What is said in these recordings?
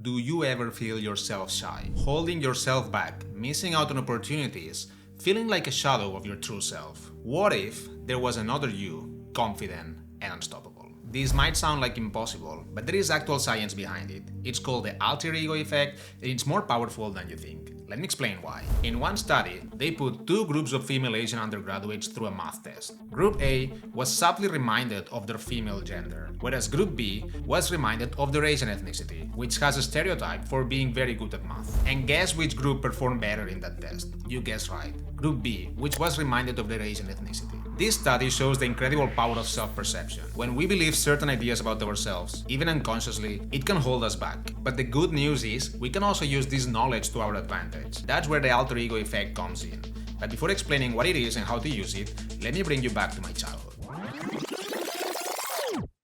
Do you ever feel yourself shy, holding yourself back, missing out on opportunities, feeling like a shadow of your true self? What if there was another you, confident and unstoppable? This might sound like impossible, but there is actual science behind it. It's called the alter ego effect, and it's more powerful than you think. Let me explain why. In one study, they put two groups of female Asian undergraduates through a math test. Group A was subtly reminded of their female gender, whereas Group B was reminded of their Asian ethnicity, which has a stereotype for being very good at math. And guess which group performed better in that test? You guessed right. Group B, which was reminded of their Asian ethnicity. This study shows the incredible power of self-perception. When we believe certain ideas about ourselves, even unconsciously, it can hold us back. But the good news is, we can also use this knowledge to our advantage. That's where the alter ego effect comes in. But before explaining what it is and how to use it, let me bring you back to my childhood.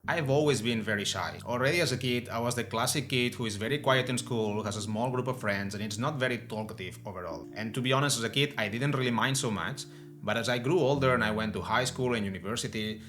I've always been very shy. Already as a kid, I was the classic kid who is very quiet in school, has a small group of friends, and it's not very talkative overall. And to be honest, as a kid, I didn't really mind so much. But as I grew older and I went to high school and university,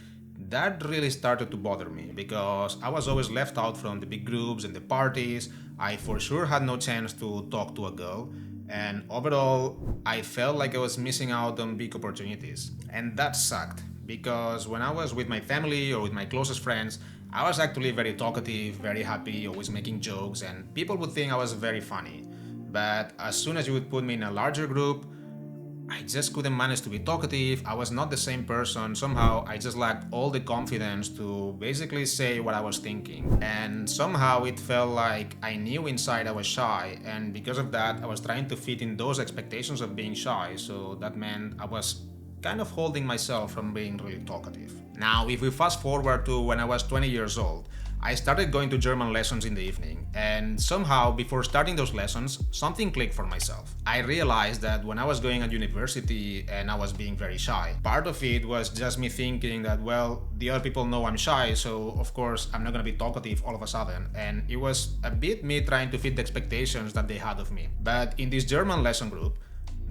that really started to bother me because I was always left out from the big groups and the parties. I for sure had no chance to talk to a girl, and overall, I felt like I was missing out on big opportunities. And that sucked because when I was with my family or with my closest friends, I was actually very talkative, very happy, always making jokes, and people would think I was very funny. But as soon as you would put me in a larger group, I just couldn't manage to be talkative. I was not the same person. Somehow I just lacked all the confidence to basically say what I was thinking. And somehow it felt like I knew inside I was shy, and because of that I was trying to fit in those expectations of being shy, so that meant I was kind of holding myself from being really talkative. Now, if we fast forward to when I was 20 years old, I started going to German lessons in the evening, and somehow before starting those lessons, something clicked for myself. I realized that when I was going at university and I was being very shy, part of it was just me thinking that, well, the other people know I'm shy, so of course I'm not gonna be talkative all of a sudden, and it was a bit me trying to fit the expectations that they had of me. But in this German lesson group,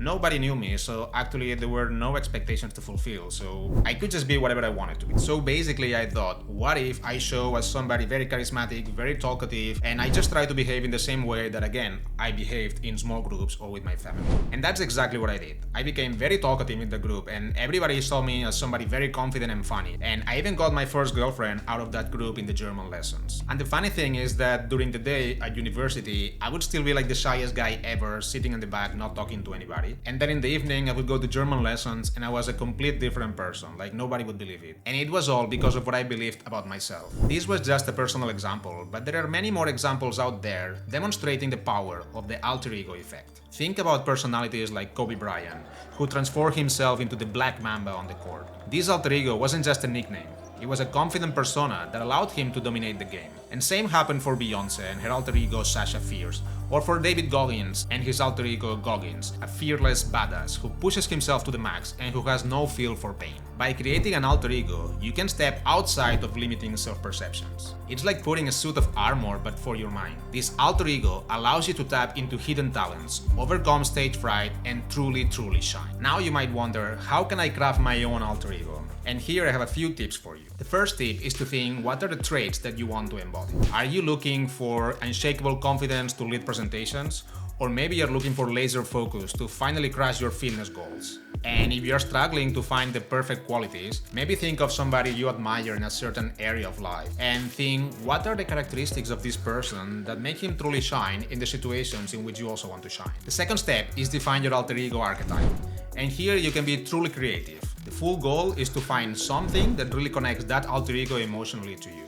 nobody knew me, so actually there were no expectations to fulfill, so I could just be whatever I wanted to be. So basically I thought, what if I show as somebody very charismatic, very talkative, and I just try to behave in the same way that, again, I behaved in small groups or with my family. And that's exactly what I did. I became very talkative in the group, and everybody saw me as somebody very confident and funny. And I even got my first girlfriend out of that group in the German lessons. And the funny thing is that during the day at university, I would still be like the shyest guy ever, sitting in the back, not talking to anybody. And then in the evening I would go to German lessons and I was a complete different person, like nobody would believe it. And it was all because of what I believed about myself. This was just a personal example, but there are many more examples out there demonstrating the power of the alter ego effect. Think about personalities like Kobe Bryant, who transformed himself into the Black Mamba on the court. This alter ego wasn't just a nickname. It was a confident persona that allowed him to dominate the game. And same happened for Beyoncé and her alter ego Sasha Fierce, or for David Goggins and his alter ego Goggins, a fearless badass who pushes himself to the max and who has no feel for pain. By creating an alter ego, you can step outside of limiting self-perceptions. It's like putting a suit of armor but for your mind. This alter ego allows you to tap into hidden talents, overcome stage fright, and truly shine. Now you might wonder, how can I craft my own alter ego? And here I have a few tips for you. The first tip is to think, what are the traits that you want to embody? Are you looking for unshakable confidence to lead presentations? Or maybe you're looking for laser focus to finally crush your fitness goals. And if you're struggling to find the perfect qualities, maybe think of somebody you admire in a certain area of life and think, what are the characteristics of this person that make him truly shine in the situations in which you also want to shine? The second step is define your alter ego archetype. And here you can be truly creative. The full goal is to find something that really connects that alter ego emotionally to you.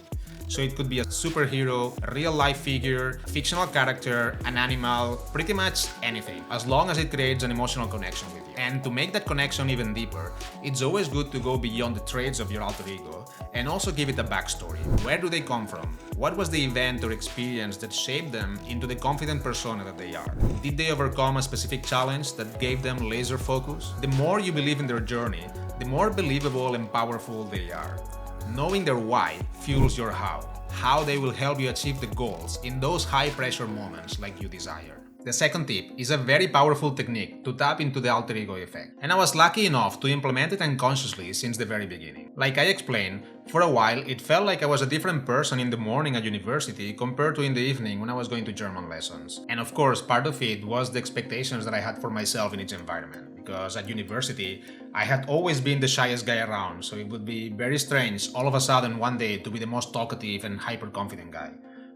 So it could be a superhero, a real-life figure, a fictional character, an animal, pretty much anything, as long as it creates an emotional connection with you. And to make that connection even deeper, it's always good to go beyond the traits of your alter ego and also give it a backstory. Where do they come from? What was the event or experience that shaped them into the confident persona that they are? Did they overcome a specific challenge that gave them laser focus? The more you believe in their journey, the more believable and powerful they are. Knowing their why fuels your how they will help you achieve the goals in those high-pressure moments like you desire. The second tip is a very powerful technique to tap into the alter ego effect, and I was lucky enough to implement it unconsciously since the very beginning. Like I explained, for a while it felt like I was a different person in the morning at university compared to in the evening when I was going to German lessons. And of course, part of it was the expectations that I had for myself in each environment, because at university I had always been the shyest guy around, so it would be very strange all of a sudden one day to be the most talkative and hyper-confident guy.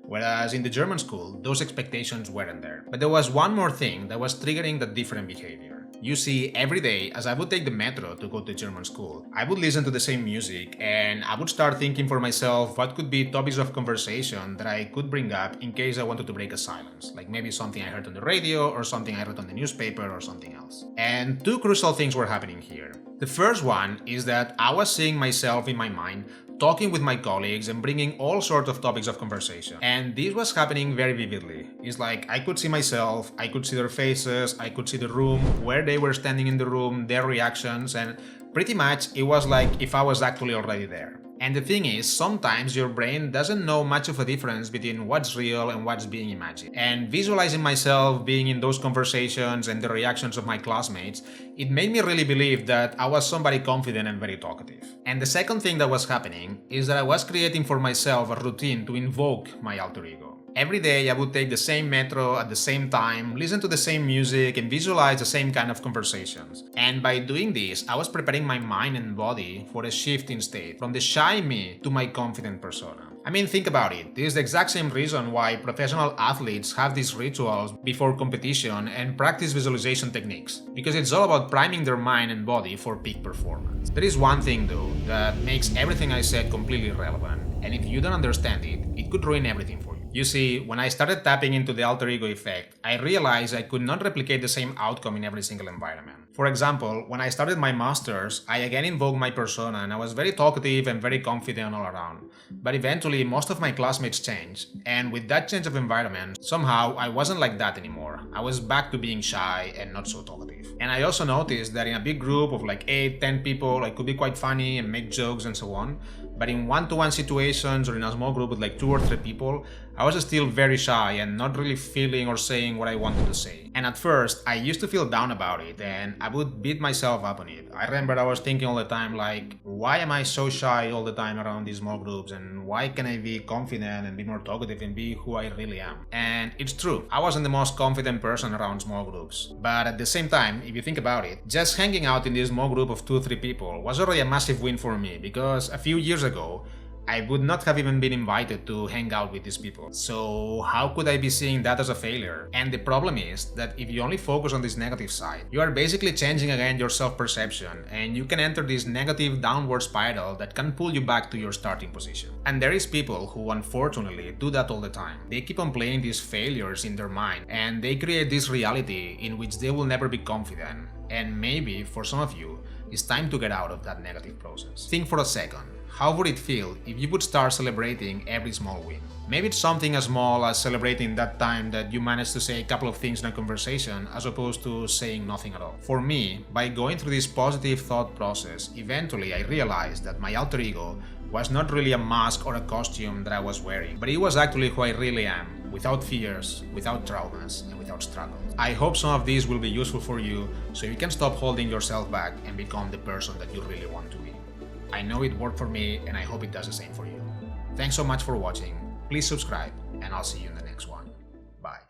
Whereas in the German school, those expectations weren't there. But there was one more thing that was triggering that different behavior. You see, every day, as I would take the metro to go to German school, I would listen to the same music and I would start thinking for myself what could be topics of conversation that I could bring up in case I wanted to break a silence. Like maybe something I heard on the radio or something I read on the newspaper or something else. And two crucial things were happening here. The first one is that I was seeing myself in my mind talking with my colleagues and bringing all sorts of topics of conversation. And this was happening very vividly. It's like I could see myself, I could see their faces, I could see the room, where they were standing in the room, their reactions, and pretty much it was like if I was actually already there. And the thing is, sometimes your brain doesn't know much of a difference between what's real and what's being imagined. And visualizing myself being in those conversations and the reactions of my classmates, it made me really believe that I was somebody confident and very talkative. And the second thing that was happening is that I was creating for myself a routine to invoke my alter ego. Every day I would take the same metro at the same time, listen to the same music, and visualize the same kind of conversations. And by doing this, I was preparing my mind and body for a shift in state, from the shy me to my confident persona. I mean, think about it. This is the exact same reason why professional athletes have these rituals before competition and practice visualization techniques, because it's all about priming their mind and body for peak performance. There is one thing though that makes everything I said completely irrelevant, and if you don't understand it, it could ruin everything for you. You see, when I started tapping into the alter ego effect, I realized I could not replicate the same outcome in every single environment. For example, when I started my masters, I again invoked my persona and I was very talkative and very confident all around. But eventually, most of my classmates changed, and with that change of environment, somehow I wasn't like that anymore. I was back to being shy and not so talkative. And I also noticed that in a big group of like 8-10 people, I could be quite funny and make jokes and so on. But in one-to-one situations or in a small group with like 2 or 3 people, I was still very shy and not really feeling or saying what I wanted to say. And at first, I used to feel down about it and I would beat myself up on it. I remember I was thinking all the time like, why am I so shy all the time around these small groups, and why can I be confident and be more talkative and be who I really am? And it's true, I wasn't the most confident person around small groups. But at the same time, if you think about it, just hanging out in this small group of 2-3 people was already a massive win for me, because a few years ago, I would not have even been invited to hang out with these people. So how could I be seeing that as a failure? And the problem is that if you only focus on this negative side, you are basically changing again your self-perception, and you can enter this negative downward spiral that can pull you back to your starting position. And there is people who unfortunately do that all the time. They keep on playing these failures in their mind, and they create this reality in which they will never be confident. And maybe for some of you, it's time to get out of that negative process. Think for a second. How would it feel if you would start celebrating every small win? Maybe it's something as small as celebrating that time that you managed to say a couple of things in a conversation as opposed to saying nothing at all. For me, by going through this positive thought process, eventually I realized that my alter ego was not really a mask or a costume that I was wearing, but it was actually who I really am, without fears, without traumas, and without struggles. I hope some of these will be useful for you so you can stop holding yourself back and become the person that you really want to be. I know it worked for me, and I hope it does the same for you. Thanks so much for watching. Please subscribe, and I'll see you in the next one.